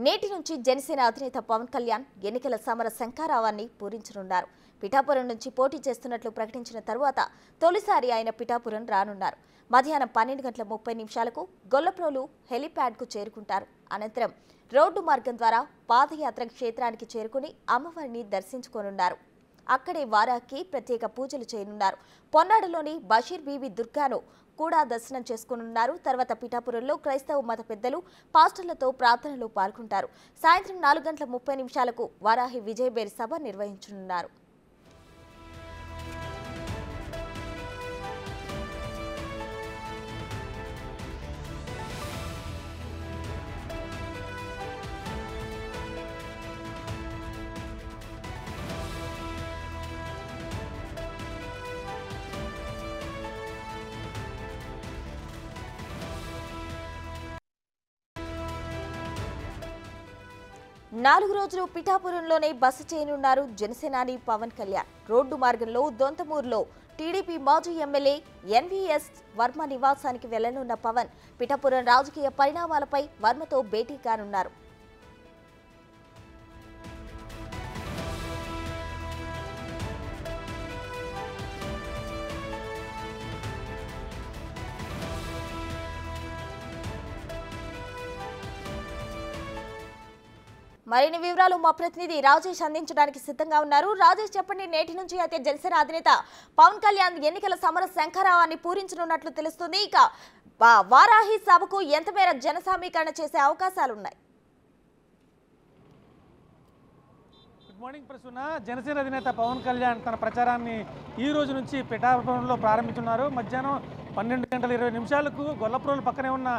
నేటి నుంచి జనసేన అధినేత పవన్ కళ్యాణ్ ఎన్నికల సమర శంఖారావాన్ని పూరించనున్నారు. పిఠాపురం నుంచి పోటీ చేస్తున్నట్లు ప్రకటించిన తరువాత తొలిసారి ఆయన పిఠాపురం రానున్నారు. మధ్యాహ్నం 12:30 గొల్లప్రోలు హెలిప్యాడ్కు చేరుకుంటారు. అనంతరం రోడ్డు మార్గం ద్వారా పాదయాత్ర క్షేత్రానికి చేరుకుని అమ్మవారిని దర్శించుకోనున్నారు. అక్కడే వారాకి ప్రత్యేక పూజలు చేయనున్నారు. పొన్నాడులోని బషీర్ బీబీ దుర్గాను కూడా దర్శనం చేసుకోనున్నారు. తర్వాత పిఠాపురంలో క్రైస్తవ మత పెద్దలు పాస్టర్లతో ప్రార్థనలో పాల్గొంటారు. సాయంత్రం 4:30 వారాహి విజయబేరి సభ నిర్వహించనున్నారు. నాలుగు రోజులు పిఠాపురంలోనే బస చేయనున్నారు జనసేనాని పవన్ కళ్యాణ్. రోడ్డు మార్గంలో దొంతమూరులో టీడీపీ మాజీ ఎమ్మెల్యే ఎన్వీఎస్ వర్మ నివాసానికి వెళ్లనున్న పవన్ పిఠాపురం రాజకీయ పరిణామాలపై వర్మతో భేటీ కానున్నారు. మరిన్ని వివరాలు మా ప్రతినిధి రాజేష్ అందించడానికి సిద్ధంగా ఉన్నారు. రాజేష్, చెప్పండి, నేటి నుంచి అయితే జనసేన అధినేత పవన్ కళ్యాణ్ ఎన్నికల సమర శంఖారావాన్ని పూరించనున్నట్లు తెలుస్తుంది. ఇక వారాహి సభకు ఎంత మేర జన సమీకరణ చేసే అవకాశాలున్నాయి? Good morning Prasuna. జనసేన అధినేత పవన్ కళ్యాణ్ తన ప్రచారాన్ని ఈ రోజు నుంచి పిఠాపురంలో ప్రారంభించున్నారు. మధ్యాహ్నం 12:20 గొల్లప్రోలు పక్కనే ఉన్న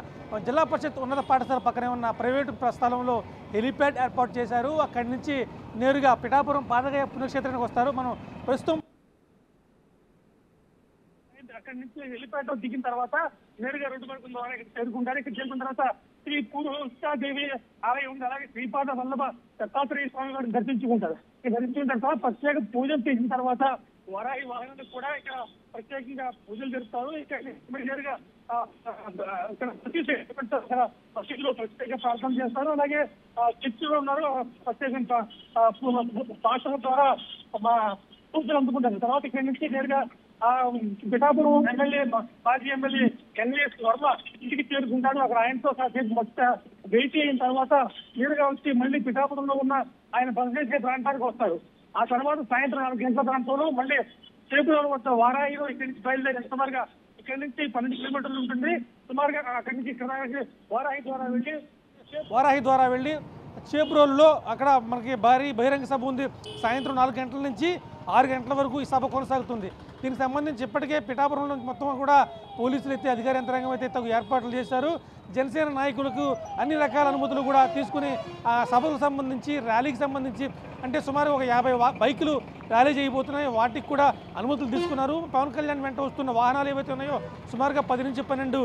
జిల్లా పరిషత్ ఉన్నత పాఠశాల పక్కనే ఉన్న ప్రైవేటు స్థలంలో హెలిప్యాడ్ ఏర్పాటు చేశారు. అక్కడి నుంచి నేరుగా పిఠాపురం పాదగయ పుణ్యక్షేత్రానికి వస్తారు. మనం ప్రస్తుతం అక్కడి నుంచి హెలిప్యాడ్ దిగిన తర్వాత నేరుగా రోడ్డు మార్గం ద్వారా చేరుకుంటారు. ఇక్కడ చేరుకున్న తర్వాత శ్రీ పూర్వదేవి ఆలయం ఉంది. అలాగే శ్రీపాద వల్లభ దత్తాత్రేయ స్వామి వారిని దర్శించుకుంటారు. దర్శించిన తర్వాత ప్రత్యేక పూజలు చేసిన తర్వాత వరాహి వాహనానికి కూడా ఇక్కడ ప్రత్యేకంగా పూజలు జరుపుతారు. ఇక్కడ నేరుగా మసీదులో ప్రత్యేక ప్రార్థన చేస్తారు. అలాగే చర్చిలో ఉన్నారు, ప్రత్యేకంగా భాషల ద్వారా పూజలు అందుకుంటారు. తర్వాత ఇక్కడి నుంచి నేరుగా పిఠాపురం ఎమ్మెల్యే మాజీ ఎమ్మెల్యే ఎన్వీఎస్ వర్మ ఇంటికి చేరుకుంటాడు. అక్కడ ఆయనతో భేటీ అయిన తర్వాత నేరుగా వచ్చి మళ్ళీ పిఠాపురంలో ఉన్న ఆయన బస చేసే ప్రాంతానికి వస్తారు. ఆ తర్వాత సాయంత్రం 4 గంటల ప్రాంతంలో మళ్ళీ చేపులో వద్ద వారాయిలో ఇక్కడి నుంచి బయలుదేరి సుమారుగా ఇక్కడి నుంచి 12 కిలోమీటర్లు ఉంటుంది. సుమారుగా అక్కడి నుంచి ఇక్కడ వారాహి ద్వారా వెళ్ళి చేపురోలులో అక్కడ మనకి భారీ బహిరంగ సభ ఉంది. సాయంత్రం 4 గంటల నుంచి 6 గంటల వరకు ఈ సభ కొనసాగుతుంది. దీనికి సంబంధించి ఇప్పటికే పిఠాపురంలో మొత్తం కూడా పోలీసులు అయితే అధికార యంత్రాంగం అయితే తగు ఏర్పాట్లు చేశారు. జనసేన నాయకులకు అన్ని రకాల అనుమతులు కూడా తీసుకుని ఆ సభకు సంబంధించి ర్యాలీకి సంబంధించి అంటే సుమారు ఒక 50 బైకులు ర్యాలీ చేయబోతున్నాయి. వాటికి కూడా అనుమతులు తీసుకున్నారు. పవన్ కళ్యాణ్ వెంట వస్తున్న వాహనాలు ఏవైతే ఉన్నాయో సుమారుగా 10 నుంచి 12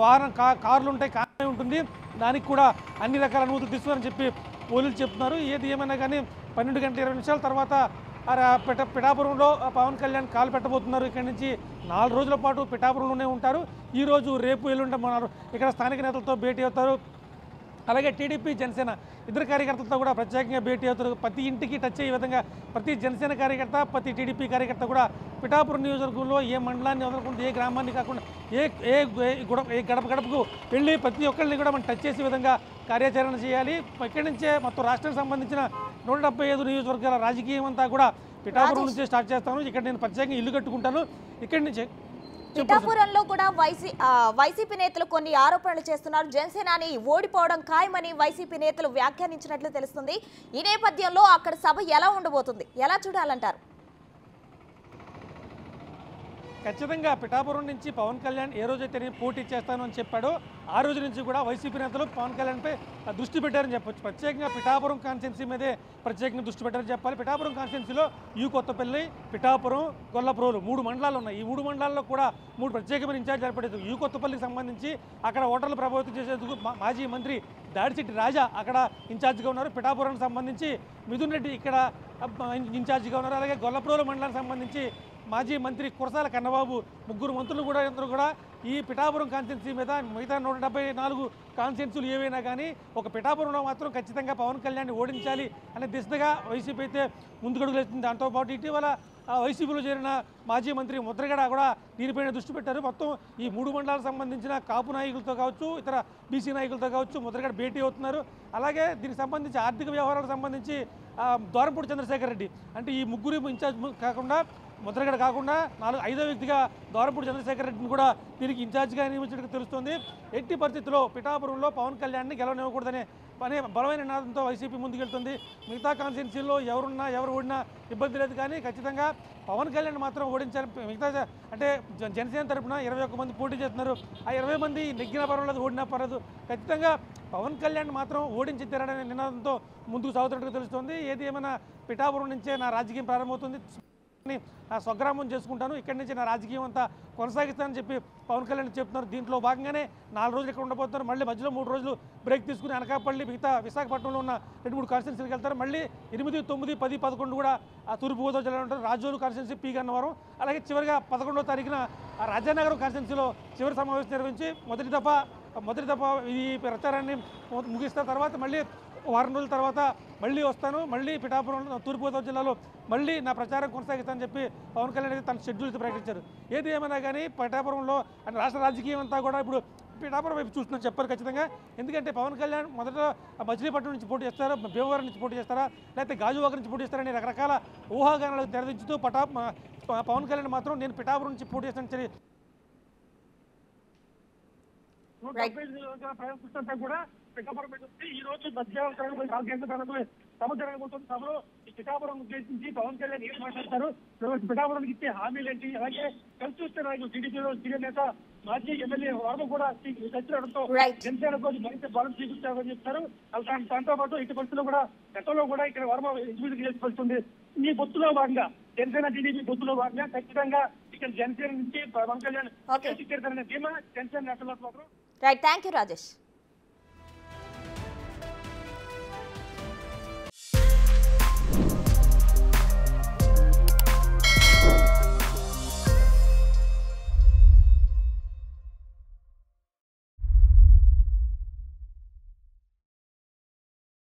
వాహనం కార్లు ఉంటాయి, కార్ ఉంటుంది. దానికి కూడా అన్ని రకాల అనుమతులు తీసుకున్నారని చెప్పి పోలీసులు చెప్తున్నారు. ఏది ఏమైనా కానీ 12:20 తర్వాత పిఠాపురంలో పవన్ కళ్యాణ్ కాలు పెట్టబోతున్నారు. ఇక్కడి నుంచి 4 రోజుల పాటు పిఠాపురంలోనే ఉంటారు. ఈరోజు రేపు ఎల్లుండి ఇక్కడ స్థానిక నేతలతో భేటీ అవుతారు. అలాగే టీడీపీ జనసేన ఇద్దరు కార్యకర్తలతో కూడా ప్రత్యేకంగా భేటీ అవుతారు. ప్రతి ఇంటికి టచ్ అయ్యే విధంగా ప్రతి జనసేన కార్యకర్త ప్రతి టీడీపీ కార్యకర్త కూడా పిఠాపురం నియోజకవర్గంలో ఏ మండలాన్ని వదలకుండా ఏ గ్రామాన్ని కాకుండా ఏ గడప గడపకు వెళ్ళి ప్రతి ఒక్కరిని కూడా మనం టచ్ చేసే విధంగా కార్యాచరణ చేయాలి. ఇక్కడి నుంచే మొత్తం రాష్ట్రానికి సంబంధించిన 175 నియోజకవర్గాల రాజకీయం అంతా కూడా పిఠాపురం నుంచే స్టార్ట్ చేస్తాను. ఇక్కడ నేను ప్రత్యేకంగా ఇల్లు కట్టుకుంటాను. ఇక్కడి నుంచి పిఠాపురంలో కూడా వైసీపీ నేతలు కొన్ని ఆరోపణలు చేస్తున్నారు. జనసేనాని ఓడిపోవడం ఖాయమని వైసీపీ నేతలు వ్యాఖ్యానించినట్లు తెలుస్తుంది. ఈ నేపథ్యంలో అక్కడ సభ ఎలా ఉండబోతుంది, ఎలా చూడాలంటారు? ఖచ్చితంగా పిఠాపురం నుంచి పవన్ కళ్యాణ్ ఏ రోజైతే నేను పోటీ చేస్తాను అని చెప్పాడో ఆ రోజు నుంచి కూడా వైసీపీ నేతలు పవన్ కళ్యాణ్పై దృష్టి పెట్టారని చెప్పొచ్చు. ప్రత్యేకంగా పిఠాపురం కాన్స్టిట్యున్సీ మీదే ప్రత్యేకంగా దృష్టి పెట్టారని చెప్పాలి. పిఠాపురం కాన్స్టిట్యున్సీలో కొత్తపల్లి, పిఠాపురం, గొల్లప్రోలు 3 మండలాలు ఉన్నాయి. ఈ 3 మండలాల్లో కూడా 3 ప్రత్యేకమైన ఇన్ఛార్జ్ ఏర్పడేది. కొత్తపల్లికి సంబంధించి అక్కడ ఓటర్లు ప్రభావితం చేసేందుకు మాజీ మంత్రి దాడిశెట్టి రాజా అక్కడ ఇన్ఛార్జిగా ఉన్నారు. పిఠాపురానికి సంబంధించి మిథున్ రెడ్డి ఇక్కడ ఇన్ఛార్జిగా ఉన్నారు. అలాగే గొల్లప్రోలు మండలానికి సంబంధించి మాజీ మంత్రి కురసాల కన్నబాబు, ముగ్గురు మంత్రులు కూడా అందరూ కూడా ఈ పిఠాపురం కాన్స్టిట్యున్సీ మీద మిగతా 174 కాన్స్టిట్యున్సీలు ఏవైనా కానీ ఒక పిఠాపురంలో మాత్రం ఖచ్చితంగా పవన్ కళ్యాణ్ ఓడించాలి అనే దిశగా వైసీపీ అయితే ముందుకడుగులు వేస్తుంది. దాంతోపాటు ఇటీవల వైసీపీలో చేరిన మాజీ మంత్రి ముద్రగడ కూడా దీనిపైన దృష్టి పెట్టారు. మొత్తం ఈ 3 మండలాలకు సంబంధించిన కాపు నాయకులతో కావచ్చు, ఇతర బీసీ నాయకులతో కావచ్చు ముద్రగడ భేటీ అవుతున్నారు. అలాగే దీనికి సంబంధించి ఆర్థిక వ్యవహారాలకు సంబంధించి ద్వారంపూడి చంద్రశేఖర్ రెడ్డి అంటే ఈ ముగ్గురు ఇన్ఛార్జ్ కాకుండా ముద్రగడ కాకుండా 5వ వ్యక్తిగా ద్వారంపూడి చంద్రశేఖర్ రెడ్డిని కూడా దీనికి ఇన్ఛార్జిగా నియమించినట్టు తెలుస్తోంది. ఎట్టి పరిస్థితుల్లో పిఠాపురంలో పవన్ కళ్యాణ్ని గెలవనివ్వకూడదనే బలమైన నినాదంతో వైసీపీ ముందుకెళ్తుంది. మిగతా కాన్స్టిట్యున్సీల్లో ఎవరున్నా ఎవరు ఓడినా ఇబ్బంది లేదు, కానీ ఖచ్చితంగా పవన్ కళ్యాణ్ మాత్రం ఓడించాలి. మిగతా అంటే జనసేన తరఫున 21 మంది పోటీ చేస్తున్నారు. ఆ 20 మంది నెగ్గిన పర్వాలేదు, ఓడినా పర్వాలేదు, ఖచ్చితంగా పవన్ కళ్యాణ్ మాత్రం ఓడించి తీరాడనే నినాదంతో ముందుకు సాగుతున్నట్టుగా తెలుస్తోంది. ఏది ఏమైనా పిఠాపురం నుంచే నా రాజకీయం ప్రారంభమవుతుంది, నా స్వగ్రామం చేసుకుంటాను, ఇక్కడి నుంచి నా రాజకీయం అంతా కొనసాగిస్తానని చెప్పి పవన్ కళ్యాణ్ చెప్తున్నారు. దీంట్లో భాగంగానే 4 రోజులు ఇక్కడ ఉండబోతున్నారు. మళ్ళీ మధ్యలో 3 రోజులు బ్రేక్ తీసుకుని అనకాపల్లి, మిగతా విశాఖపట్నంలో ఉన్న 2-3 కాన్స్టిట్యున్సీలకు వెళ్తారు. మళ్ళీ 8, 9, 10, 11 కూడా తూర్పుగోదావరి జిల్లాలో ఉంటారు. రాజోలు కాన్స్టిట్యున్సీ, పి గన్నవరం, అలాగే చివరిగా 11వ తారీఖున రాజానగరం కాన్స్టిట్యున్సీలో చివరి సమావేశం నిర్వహించి మొదటి దఫా ఈ ప్రచారాన్ని ముగిస్తారు. తర్వాత మళ్ళీ వారం రోజుల తర్వాత మళ్ళీ వస్తాను, మళ్ళీ పిఠాపురం తూర్పుగోదావరి జిల్లాలో మళ్ళీ నా ప్రచారం కొనసాగిస్తానని చెప్పి పవన్ కళ్యాణ్ అయితే తన షెడ్యూల్ ప్రకటించారు. ఏది ఏమైనా కానీ పిఠాపురంలో రాష్ట్ర రాజకీయం అంతా కూడా ఇప్పుడు పిఠాపురం వైపు చూస్తుందని చెప్పారు ఖచ్చితంగా. ఎందుకంటే పవన్ కళ్యాణ్ మొదట మచిలీపట్నం నుంచి పోటీ చేస్తారా, భీమవరం నుంచి పోటీ చేస్తారా, లేకపోతే గాజువాక నుంచి పోటీ చేస్తారని రకరకాల ఊహాగానాలకు తెరదించుతూ పవన్ కళ్యాణ్ మాత్రం నేను పిఠాపురం నుంచి పోటీ చేస్తానని కూడా పిఠాపురం పెట్టి ఈ రోజు మధ్యాహ్నం 4 గంటల సభ జరగబోతుంది. సభలో ఈ పిఠాపురం ఉద్దేశించి పవన్ కళ్యాణ్ ఏం మాట్లాడతారు, పిఠాపురం ఇచ్చే హామీలు ఏంటి, అలాగే కలిసి వస్తే నాయకులు టీడీపీలో సీనియర్ నేత మాజీ ఎమ్మెల్యే వర్మ కూడా చర్చలతో జనసేనకు మరింత బలం చేకూర్చారని చెప్తారు. దాంతో పాటు ఇటు పరిస్థితుల్లో కూడా గతంలో కూడా ఇక్కడ వర్మ ఎగ్జిక్యూటివ్ చేసి ఈ పొత్తులో భాగంగా జనసేన టీడీపీ పొత్తులో భాగంగా ఖచ్చితంగా ఇక్కడ జనసేన నుంచి పవన్ కళ్యాణ్ ధీమా జనసేన నేతలకు మాత్రం. Right, thank you Rajesh.